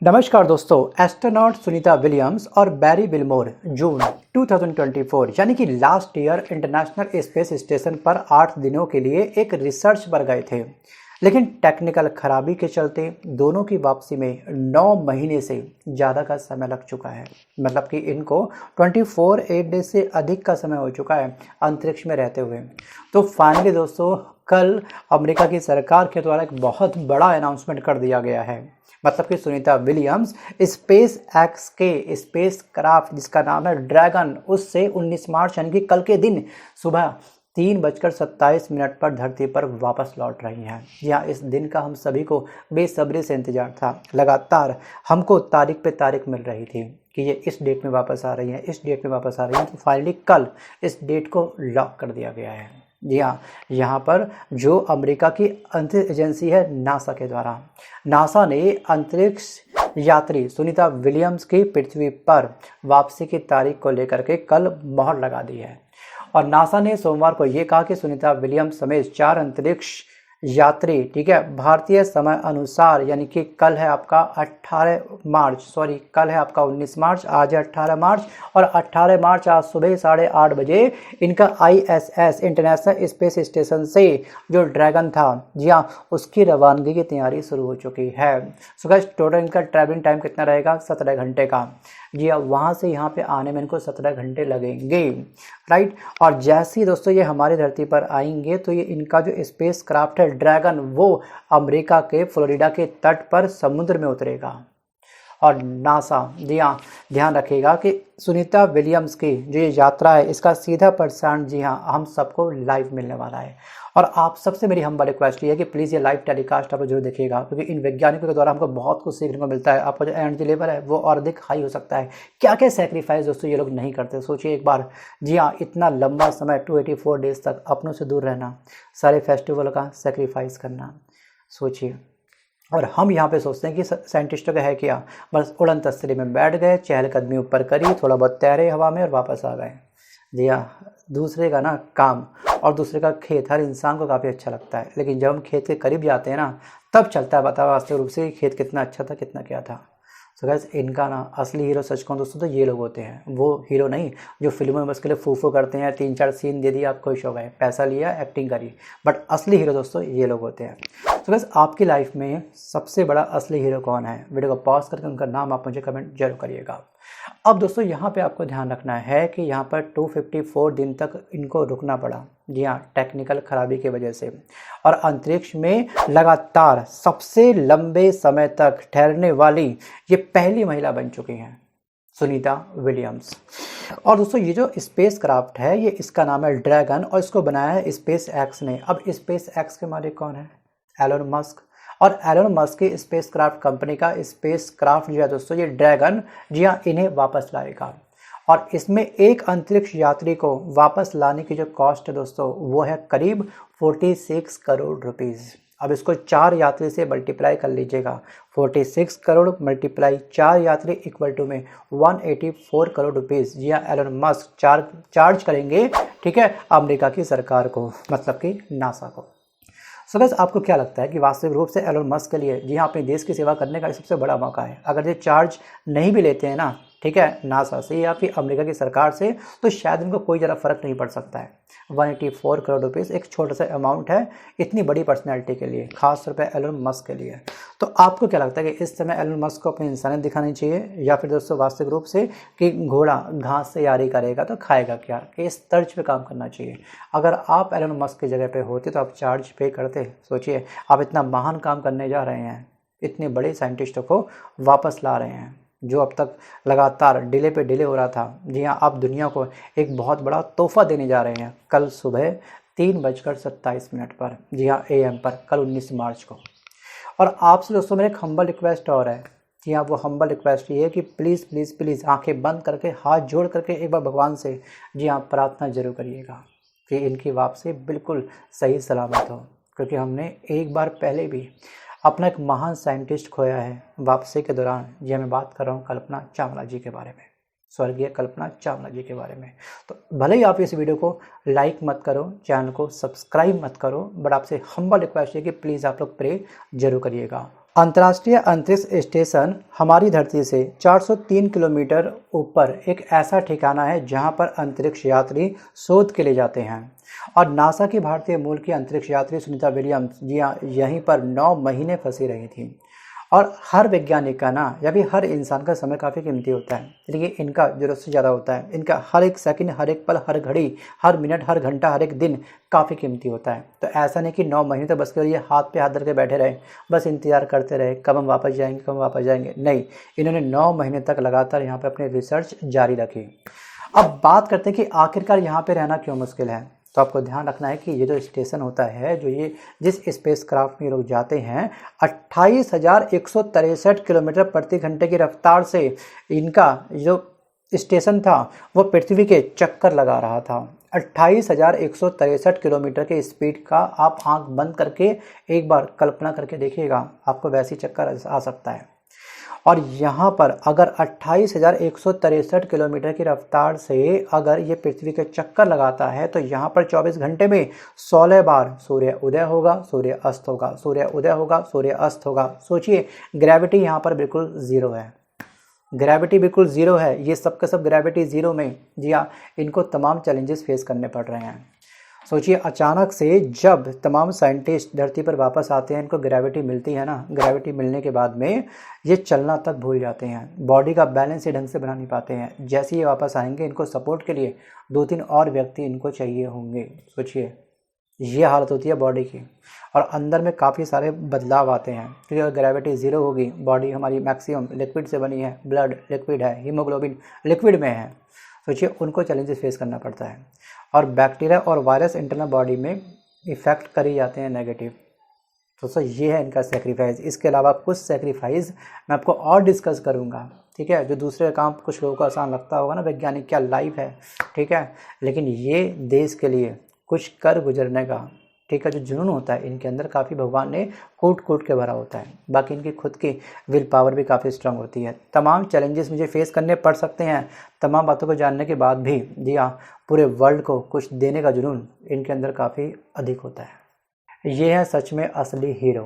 नमस्कार दोस्तों, astronaut Sunita Williams और बैरी विल्मोर जून 2024 यानी कि last year international space station पर 8 दिनों के लिए एक रिसर्च पर गए थे। लेकिन टेक्निकल खराबी के चलते दोनों की वापसी में 9 महीने से ज़्यादा का समय लग चुका है। मतलब कि इनको 8 डेज से अधिक का समय हो चुका है अंतरिक्ष में रहते हुए। तो फाइनली दोस्तों, कल अमेरिका की सरकार के द्वारा एक बहुत बड़ा अनाउंसमेंट कर दिया गया है। मतलब कि सुनीता विलियम्स स्पेस एक्स के स्पेस क्राफ्ट जिसका नाम है ड्रैगन, उससे 19 मार्च यानी कि कल के दिन सुबह 3:27 पर धरती पर वापस लौट रही हैं। यहाँ इस दिन का हम सभी को बेसब्री से इंतजार था। लगातार हमको तारीख पे तारीख मिल रही थी कि ये इस डेट में वापस आ रही हैं, इस डेट में वापस आ रही हैं। तो फाइनली कल इस डेट को लॉक कर दिया गया है। जी हाँ, यहाँ पर जो अमेरिका की अंतरिक्ष एजेंसी है नासा के द्वारा, नासा ने अंतरिक्ष यात्री सुनीता विलियम्स की पृथ्वी पर वापसी की तारीख को लेकर के कल मोहर लगा दी है। और नासा ने सोमवार को ये कहा कि सुनीता विलियम्स समेत 4 अंतरिक्ष यात्री, ठीक है, भारतीय समय अनुसार यानी कि कल है आपका 19 मार्च, आज है 18 मार्च, और 18 मार्च आज सुबह 8:30 बजे इनका ISS इंटरनेशनल स्पेस स्टेशन से जो ड्रैगन था, जी हाँ, उसकी रवानगी की तैयारी शुरू हो चुकी है। सो गाइस, टोटल इनका ट्रैवलिंग टाइम कितना रहेगा? 17 घंटे का। जी हाँ, वहाँ से यहाँ पे आने में इनको 17 घंटे लगेंगे, राइट। और जैसे ही दोस्तों ये हमारी धरती पर आएंगे तो ये इनका जो स्पेस क्राफ्ट है ड्रैगन, वो अमेरिका के फ्लोरिडा के तट पर समुद्र में उतरेगा। और नासा, जी हाँ, ध्यान रखिएगा कि सुनीता विलियम्स की जो ये यात्रा है इसका सीधा प्रसारण, जी हाँ, हम सबको लाइव मिलने वाला है। और आप सबसे मेरी हम्बल रिक्वेस्ट ये है कि प्लीज़ ये लाइव टेलीकास्ट आप जरूर देखिएगा, क्योंकि इन वैज्ञानिकों के द्वारा हमको बहुत कुछ सीखने को मिलता है। आपका जो एनर्जी लेवल है वो और अधिक हाई हो सकता है। क्या क्या सेक्रीफाइस दोस्तों ये लोग नहीं करते, सोचिए एक बार। जी हाँ, इतना लंबा समय 284 डेज तक अपनों से दूर रहना, सारे फेस्टिवल का सेक्रीफाइस करना, सोचिए। और हम यहाँ पे सोचते हैं कि साइंटिस्टों का है क्या, बस उड़न तस्तरी में बैठ गए, चहलकदमी ऊपर करी, थोड़ा बहुत तैरे हवा में और वापस आ गए। जी हाँ, दूसरे का ना काम और दूसरे का खेत हर इंसान को काफ़ी अच्छा लगता है, लेकिन जब हम खेत के करीब जाते हैं ना, तब चलता है पता वास्तविक रूप से खेत कितना अच्छा था, कितना क्या था। सो गाइस, इनका ना असली हीरो सच कहूं दोस्तों तो ये लोग होते हैं। वो हीरो नहीं जो फिल्मों में बस के लिए फूफू करते हैं, 3-4 सीन दे दिया, आप खुश हो गए, पैसा लिया, एक्टिंग करी। बट असली हीरो दोस्तों ये लोग होते हैं। सो गाइस, आपकी लाइफ में सबसे बड़ा असली हीरो कौन है? वीडियो को पॉज करके उनका नाम आप मुझे कमेंट जरूर करिएगा। अब दोस्तों यहाँ पे आपको ध्यान रखना है कि यहाँ पर 254 दिन तक इनको रुकना पड़ा, जी हाँ, टेक्निकल खराबी की वजह से। और अंतरिक्ष में लगातार सबसे लंबे समय तक ठहरने वाली ये पहली महिला बन चुकी हैं, सुनीता विलियम्स। और दोस्तों ये जो स्पेस क्राफ्ट है, ये इसका नाम है ड्रैगन और इसको बनाया है स्पेस एक्स ने। अब स्पेस एक्स के मालिक कौन है? Elon Musk. और एलोन मस्क की स्पेस क्राफ्ट कंपनी का स्पेस क्राफ्ट जो है दोस्तों ये ड्रैगन, जी हाँ, इन्हें वापस लाएगा। और इसमें एक अंतरिक्ष यात्री को वापस लाने की जो कॉस्ट है दोस्तों वो है करीब 46 करोड़ रुपीज़। अब इसको 4 यात्री से मल्टीप्लाई कर लीजिएगा, 46 करोड़ मल्टीप्लाई 4 यात्री इक्वल टू में 184 करोड़ रुपीज़। जी हाँ, एलोन मस्क चार्ज करेंगे, ठीक है, अमेरिका की सरकार को, मतलब कि नासा को। सो गाइस, आपको क्या लगता है कि वास्तविक रूप से एलोन मस्क के लिए, जी हाँ, अपने देश की सेवा करने का सबसे बड़ा मौका है? अगर ये चार्ज नहीं भी लेते हैं ना, ठीक है, नासा से या फिर अमेरिका की सरकार से, तो शायद इनको कोई ज़्यादा फर्क नहीं पड़ सकता है। 184 करोड़ रुपीज़ एक छोटा सा अमाउंट है इतनी बड़ी पर्सनैलिटी के लिए, खास तौर पर एलोन मस्क के लिए। तो आपको क्या लगता है कि इस समय एलोन मस्क को अपनी इंसानियत दिखानी चाहिए, या फिर दोस्तों वास्तविक रूप से कि घोड़ा घास से यारी करेगा तो खाएगा क्या, कि इस तर्ज पे काम करना चाहिए? अगर आप एलोन मस्क की जगह पे होते तो आप चार्ज पे करते? सोचिए, आप इतना महान काम करने जा रहे हैं, इतने बड़े साइंटिस्टों को वापस ला रहे हैं जो अब तक लगातार डिले पे डिले हो रहा था। जी हाँ, आप दुनिया को एक बहुत बड़ा तोहफा देने जा रहे हैं कल सुबह 3:27 पर, जी हाँ, AM पर, कल 19 मार्च को। और आपसे दोस्तों मेरा एक हम्बल रिक्वेस्ट और है। जी हाँ, वो हम्बल रिक्वेस्ट ये है कि प्लीज़ प्लीज़ प्लीज़ आंखें बंद करके हाथ जोड़ करके एक बार भगवान से, जी हाँ, प्रार्थना जरूर करिएगा कि इनकी वापसी बिल्कुल सही सलामत हो। क्योंकि हमने एक बार पहले भी अपना एक महान साइंटिस्ट खोया है वापसी के दौरान। जी, मैं बात कर रहा हूँ कल्पना चावला जी के बारे में, स्वर्गीय कल्पना चावला जी के बारे में। तो भले ही आप इस वीडियो को लाइक मत करो, चैनल को सब्सक्राइब मत करो, बट आपसे हम्बल रिक्वेस्ट है कि प्लीज़ आप लोग प्रे जरूर करिएगा। अंतर्राष्ट्रीय अंतरिक्ष स्टेशन हमारी धरती से 403 किलोमीटर ऊपर एक ऐसा ठिकाना है जहां पर अंतरिक्ष यात्री शोध के लिए जाते हैं। और नासा की भारतीय मूल की अंतरिक्ष यात्री सुनीता विलियम्स जी हाँ यहीं पर 9 महीने फंसी रही थी। और हर वैज्ञानिक का ना या भी हर इंसान का समय काफ़ी कीमती होता है, लेकिन इनका ज़रूरत से ज़्यादा होता है। इनका हर एक सेकंड, हर एक पल, हर घड़ी, हर मिनट, हर घंटा, हर एक दिन काफ़ी कीमती होता है। तो ऐसा नहीं कि 9 महीने तक बस के ये हाथ पे हाथ धर के बैठे रहे, बस इंतज़ार करते रहे कब हम वापस जाएंगे, कब हम वापस जाएंगे। नहीं, इन्होंने 9 महीने तक लगातार यहाँ पर अपनी रिसर्च जारी रखी। अब बात करते हैं कि आखिरकार यहाँ पर रहना क्यों मुश्किल है। तो आपको ध्यान रखना है कि ये जो स्टेशन होता है, जो ये जिस स्पेसक्राफ्ट में ये लोग जाते हैं, 28,163 किलोमीटर प्रति घंटे की रफ्तार से इनका जो स्टेशन था वो पृथ्वी के चक्कर लगा रहा था। 28,163 किलोमीटर के स्पीड का आप आंख बंद करके एक बार कल्पना करके देखिएगा, आपको वैसी चक्कर आ सकता है। और यहाँ पर अगर 28,163 किलोमीटर की रफ्तार से अगर ये पृथ्वी के चक्कर लगाता है तो यहाँ पर 24 घंटे में 16 बार सूर्य उदय होगा, सूर्य अस्त होगा, सूर्य उदय होगा, सूर्य अस्त होगा। सोचिए, ग्रेविटी यहाँ पर बिल्कुल ज़ीरो है, ग्रेविटी बिल्कुल ज़ीरो है। ये सब का सब ग्रेविटी ज़ीरो में, जी हाँ, इनको तमाम चैलेंजेस फेस करने पड़ रहे हैं। सोचिए, अचानक से जब तमाम साइंटिस्ट धरती पर वापस आते हैं, इनको ग्रेविटी मिलती है ना, ग्रेविटी मिलने के बाद में ये चलना तक भूल जाते हैं, बॉडी का बैलेंस ये ढंग से बना नहीं पाते हैं। जैसे ही वापस आएंगे, इनको सपोर्ट के लिए 2-3 और व्यक्ति इनको चाहिए होंगे। सोचिए, ये हालत होती है बॉडी की। और अंदर में काफ़ी सारे बदलाव आते हैं, क्योंकि अगर ग्रेविटी ज़ीरो होगी, बॉडी हमारी मैक्सिमम लिक्विड से बनी है, ब्लड लिक्विड है, हीमोग्लोबिन लिक्विड में है। सोचिए, उनको चैलेंजेस फेस करना पड़ता है। और बैक्टीरिया और वायरस इंटरनल बॉडी में इफ़ेक्ट कर ही जाते हैं नेगेटिव। तो सर ये है इनका सेक्रीफाइस। इसके अलावा कुछ सेक्रीफाइस मैं आपको और डिस्कस करूँगा, ठीक है। जो दूसरे काम कुछ लोगों को आसान लगता होगा ना, वैज्ञानिक क्या लाइफ है, ठीक है, लेकिन ये देश के लिए कुछ कर गुजरने का, ठीक है, जो जुनून होता है इनके अंदर, काफ़ी भगवान ने कूट कूट के भरा होता है। बाकी इनकी खुद की विल पावर भी काफ़ी स्ट्रांग होती है। तमाम चैलेंजेस मुझे फेस करने पड़ सकते हैं, तमाम बातों को जानने के बाद भी, जी हाँ, पूरे वर्ल्ड को कुछ देने का जुनून इनके अंदर काफ़ी अधिक होता है। ये है सच में असली हीरो,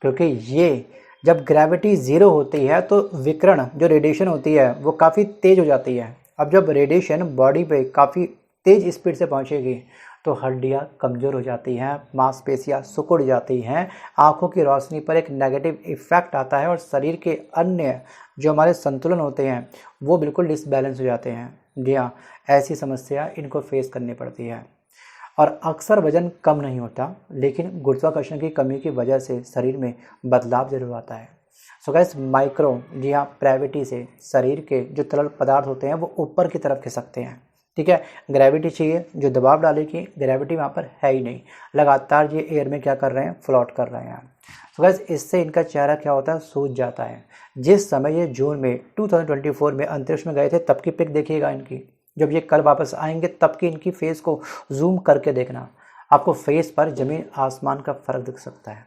क्योंकि ये जब ग्रेविटी ज़ीरो होती है तो विकिरण, जो रेडिएशन होती है, वो काफ़ी तेज़ हो जाती है। अब जब रेडिएशन बॉडी पे काफ़ी तेज़ स्पीड से पहुँचेगी तो हड्डियाँ कमज़ोर हो जाती हैं, मांसपेशियाँ सिकुड़ जाती हैं, आँखों की रोशनी पर एक नेगेटिव इफ़ेक्ट आता है और शरीर के अन्य जो हमारे संतुलन होते हैं वो बिल्कुल डिसबैलेंस हो जाते हैं। जी हाँ, ऐसी समस्या इनको फेस करनी पड़ती है। और अक्सर वज़न कम नहीं होता, लेकिन गुरुत्वाकर्षण की कमी की वजह से शरीर में बदलाव ज़रूर आता है। सो गाइस, माइक्रो, जी हाँ, ग्रेविटी से शरीर के जो तरल पदार्थ होते हैं वो ऊपर की तरफ खिसकते हैं, ठीक है। ग्रेविटी चाहिए जो दबाव डालेगी, ग्रेविटी वहाँ पर है ही नहीं, लगातार ये एयर में क्या कर रहे हैं, फ्लोट कर रहे हैं। तो गाइस, इससे इनका चेहरा क्या होता है, सूज जाता है। जिस समय ये जून में 2024 में अंतरिक्ष में गए थे तब की पिक देखिएगा इनकी, जब ये कल वापस आएंगे तब की इनकी फेस को जूम करके देखना, आपको फेस पर ज़मीन आसमान का फ़र्क दिख सकता है।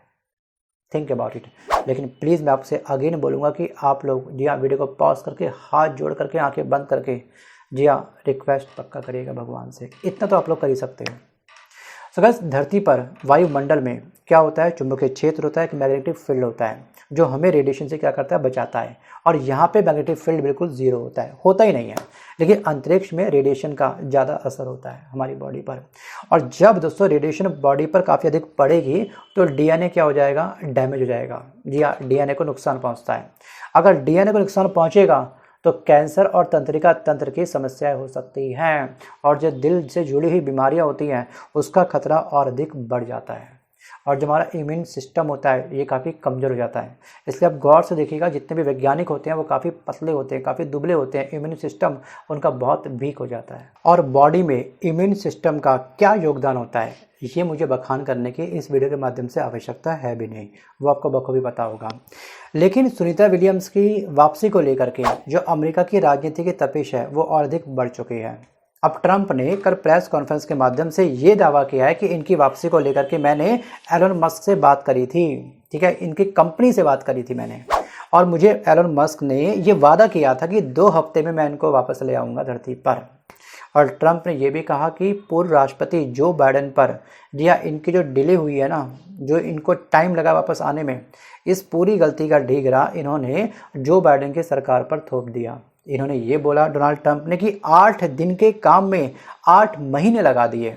Think about it. लेकिन प्लीज़ मैं आपसे अगेन बोलूँगा कि आप लोग, जी हाँ, वीडियो को पॉज करके, हाथ जोड़ करके, आँखें बंद करके, जी हाँ, रिक्वेस्ट पक्का करिएगा भगवान से। इतना तो आप लोग कर ही सकते हो। सो गाइस, धरती पर वायुमंडल में क्या होता है, चुंबकीय क्षेत्र होता है, एक मैग्नेटिक फील्ड होता है जो हमें रेडिएशन से क्या करता है, बचाता है। और यहाँ पे मैग्नेटिक फील्ड बिल्कुल ज़ीरो होता है, होता ही नहीं है। लेकिन अंतरिक्ष में रेडिएशन का ज़्यादा असर होता है हमारी बॉडी पर। और जब दोस्तों रेडिएशन बॉडी पर काफ़ी अधिक पड़ेगी तो डीएनए क्या हो जाएगा, डैमेज हो जाएगा। जी हाँ, डीएनए को नुकसान पहुँचता है। अगर डीएनए को नुकसान पहुँचेगा तो कैंसर और तंत्रिका तंत्र की समस्याएं हो सकती हैं, और जो दिल से जुड़ी हुई बीमारियां होती हैं उसका खतरा और अधिक बढ़ जाता है। और जो हमारा इम्यून सिस्टम होता है ये काफ़ी कमज़ोर हो जाता है। इसलिए आप गौर से देखिएगा, जितने भी वैज्ञानिक होते हैं वो काफ़ी पतले होते हैं, काफ़ी दुबले होते हैं, इम्यून सिस्टम उनका बहुत वीक हो जाता है। और बॉडी में इम्यून सिस्टम का क्या योगदान होता है ये मुझे बखान करने की इस वीडियो के माध्यम से आवश्यकता है भी नहीं, वो आपको बखूबी पता होगा। लेकिन सुनीता विलियम्स की वापसी को लेकर के जो अमेरिका की राजनीति की तपिश है वो और अधिक बढ़ चुकी है। अब ट्रंप ने कल प्रेस कॉन्फ्रेंस के माध्यम से ये दावा किया है कि इनकी वापसी को लेकर के मैंने एलन मस्क से बात करी थी, ठीक है, इनकी कंपनी से बात करी थी मैंने, और मुझे एलन मस्क ने ये वादा किया था कि 2 हफ्ते में मैं इनको वापस ले आऊँगा धरती पर। और ट्रंप ने यह भी कहा कि पूर्व राष्ट्रपति जो बाइडेन पर या इनकी जो डिले हुई है ना, जो इनको टाइम लगा वापस आने में, इस पूरी गलती का ढीघरा इन्होंने जो बाइडेन की सरकार पर थोप दिया। इन्होंने ये बोला डोनाल्ड ट्रंप ने कि 8 दिन के काम में 8 महीने लगा दिए।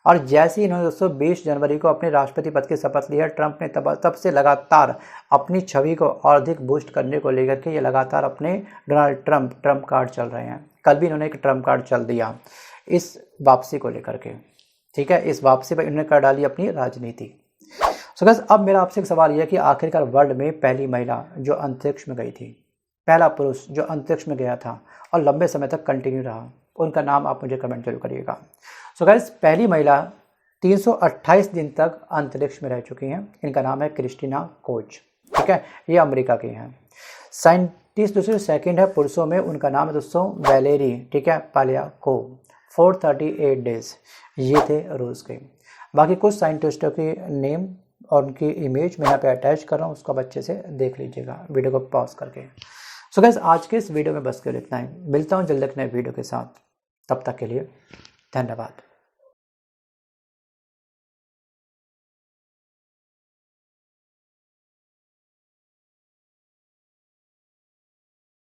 और जैसे ही इन्होंने दोस्तों 20 जनवरी को अपने राष्ट्रपति पद की शपथ लिया, ट्रंप ने तब से लगातार अपनी छवि को और अधिक बूस्ट करने को लेकर के ये लगातार अपने डोनाल्ड ट्रंप कार्ड चल रहे हैं। कल भी इन्होंने एक ट्रंप कार्ड चल दिया इस वापसी को लेकर के, ठीक है। इस वापसी पर इन्होंने कर डाली अपनी राजनीति। सो गाइस, अब मेरा आपसे एक सवाल यह है कि आखिरकार वर्ल्ड में पहली महिला जो अंतरिक्ष में गई थी, पहला पुरुष जो अंतरिक्ष में गया था और लंबे समय तक कंटिन्यू रहा, उनका नाम आप मुझे कमेंट जरूर करिएगा। सो गाइस, पहली महिला 328 दिन तक अंतरिक्ष में रह चुकी हैं। इनका नाम है क्रिस्टीना कोच, ठीक है। ये अमेरिका की हैं। साइंटिस्ट दूसरे सेकंड है पुरुषों में, उनका नाम है दोस्तों वैलेरी, ठीक है, पालियाको। 438 डेज ये थे रूस के। बाकी कुछ साइंटिस्टों के नेम और उनकी इमेज मैं यहाँ पे अटैच कर रहा हूँ, उसको बच्चे से देख लीजिएगा वीडियो को पॉज करके। सो गाइस, आज के इस वीडियो में बस कर इतना ही। मिलता हूँ जल्द एक नए वीडियो के साथ, तब तक के लिए धन्यवाद।